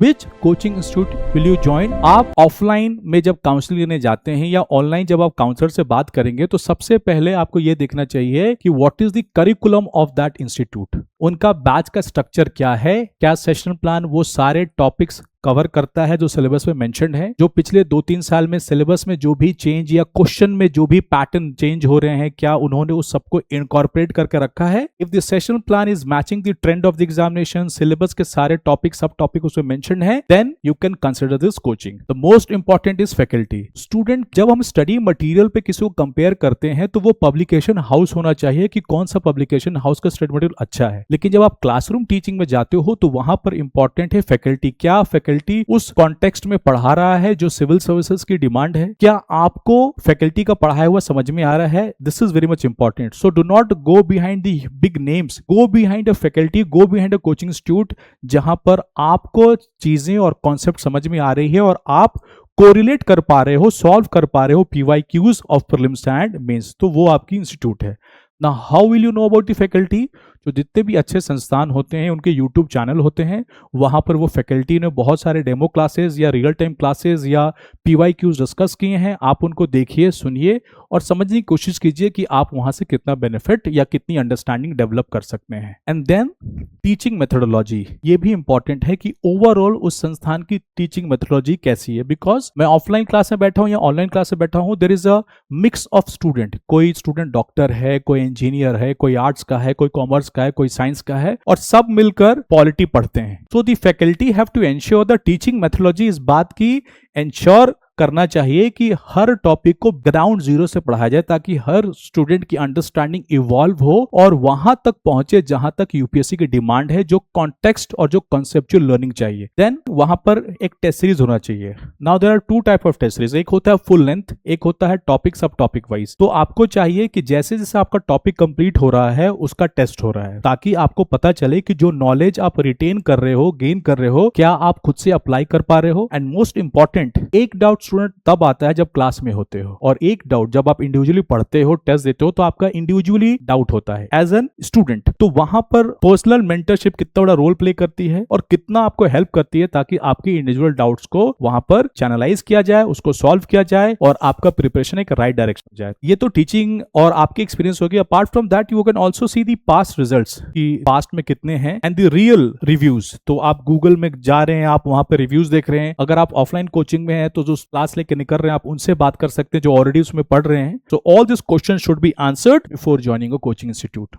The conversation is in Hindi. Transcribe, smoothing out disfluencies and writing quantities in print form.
Which coaching institute will you join. आप ऑफलाइन में जब काउंसलिंग लेने जाते हैं या ऑनलाइन जब आप काउंसलर से बात करेंगे तो सबसे पहले आपको यह देखना चाहिए कि what is the curriculum of that institute, उनका बैच का स्ट्रक्चर क्या है, क्या सेशन प्लान वो सारे टॉपिक्स कवर करता है जो सिलेबस में मेंशन्ड है, जो पिछले 2-3 साल में सिलेबस में जो भी चेंज या क्वेश्चन में जो भी पैटर्न चेंज हो रहे हैं क्या उन्होंने उस सबको इनकॉर्पोरेट करके रखा है। If the session plan is matching the trend of the examination, syllabus के सारे टॉपिक सब टॉपिक उसमें मेंशन्ड है, then you can consider this coaching. The most important is faculty. Student जब हम स्टडी मटेरियल पे किसी को कंपेयर करते हैं तो वो पब्लिकेशन हाउस होना चाहिए कि कौन सा पब्लिकेशन हाउस का स्टडी मटेरियल अच्छा है, लेकिन जब आप क्लासरूम टीचिंग में जाते हो तो वहां पर इंपॉर्टेंट है फैकल्टी। क्या फैकल्टी उस कॉन्टेक्स्ट में पढ़ा रहा है जो सिविल सर्विसेज की डिमांड है, क्या आपको फैकल्टी का पढ़ाया हुआ समझ में आ रहा है। This is very much important. So do not go behind the big names, go behind a faculty, go behind a coaching institute जहां पर आपको चीजें और कॉन्सेप्ट समझ में आ रही है और आप कोरिलेट कर पा रहे हो, सॉल्व कर पा रहे हो PYQs of prelims and mains, तो वो आपकी इंस्टीट्यूट है। ना how will you know about the faculty. जो जितने भी अच्छे संस्थान होते हैं उनके यूट्यूब चैनल होते हैं, वहां पर वो फैकल्टी ने बहुत सारे डेमो क्लासेस या रियल टाइम क्लासेस या पीवाईक्यूज डिस्कस किए हैं। आप उनको देखिए, सुनिए और समझने की कोशिश कीजिए कि आप वहां से कितना बेनिफिट या कितनी अंडरस्टैंडिंग डेवलप कर सकते हैं। एंड देन टीचिंग मेथोडोलॉजी, ये भी इंपॉर्टेंट है कि ओवरऑल उस संस्थान की टीचिंग मेथोडोलॉजी कैसी है। बिकॉज मैं ऑफलाइन क्लास में बैठा हूं या ऑनलाइन क्लास में बैठा हूं, there is a mix of student. कोई स्टूडेंट डॉक्टर है, कोई इंजीनियर है, कोई आर्ट्स का है, कोई कॉमर्स का है, कोई साइंस का है और सब मिलकर पॉलिटी पढ़ते हैं। So the faculty have to ensure the teaching methodology इस बात की एंश्योर करना चाहिए कि हर टॉपिक को ग्राउंड जीरो से पढ़ाया जाए ताकि हर स्टूडेंट की अंडरस्टैंडिंग इवॉल्व हो और वहां तक पहुंचे जहां तक यूपीएससी की डिमांड है, जो कॉन्टेक्स्ट और जो कॉन्सेप्चुअल लर्निंग चाहिए। देन वहां पर एक टेस्ट सीरीज होना चाहिए। Now there are 2 type of test series, एक होता है फुल लेंथ, एक होता है टॉपिक सब टॉपिक वाइज। तो आपको चाहिए कि जैसे जैसे आपका टॉपिक कंप्लीट हो रहा है उसका टेस्ट हो रहा है, ताकि आपको पता चले कि जो नॉलेज आप रिटेन कर रहे हो, गेन कर रहे हो, क्या आप खुद से अप्लाई कर पा रहे हो। एंड मोस्ट इंपॉर्टेंट, एक डाउट स्टूडेंट तब आता है जब क्लास में होते हो, और एक डाउट जब आप इंडिविजुअली पढ़ते हो, टेस्ट देते हो, तो आपका इंडिविजुअली डाउट होता है एज एन स्टूडेंट। तो वहां पर पर्सनल मेंटरशिप कितना बड़ा रोल प्ले करती है और कितना आपको हेल्प करती है ताकि आपकी इंडिविजुअल डाउट्स को वहां पर चैनलाइज किया जाए, उसको सॉल्व किया जाए और आपका प्रिपरेशन एक राइट डायरेक्शन में जाए। ये तो टीचिंग और आपके एक्सपीरियंस हो गया। Apart from that you can also see the past results कि पास्ट में कितने हैं एंड द रियल रिव्यूज। तो आप गूगल में जा रहे हैं, आप वहां पर रिव्यूज देख रहे हैं। अगर आप ऑफलाइन कोचिंग में हैं तो जो क्लास लेके निकल रहे हैं आप उनसे बात कर सकते हैं जो ऑलरेडी उसमें पढ़ रहे हैं। So all this question should be answered before joining a coaching institute.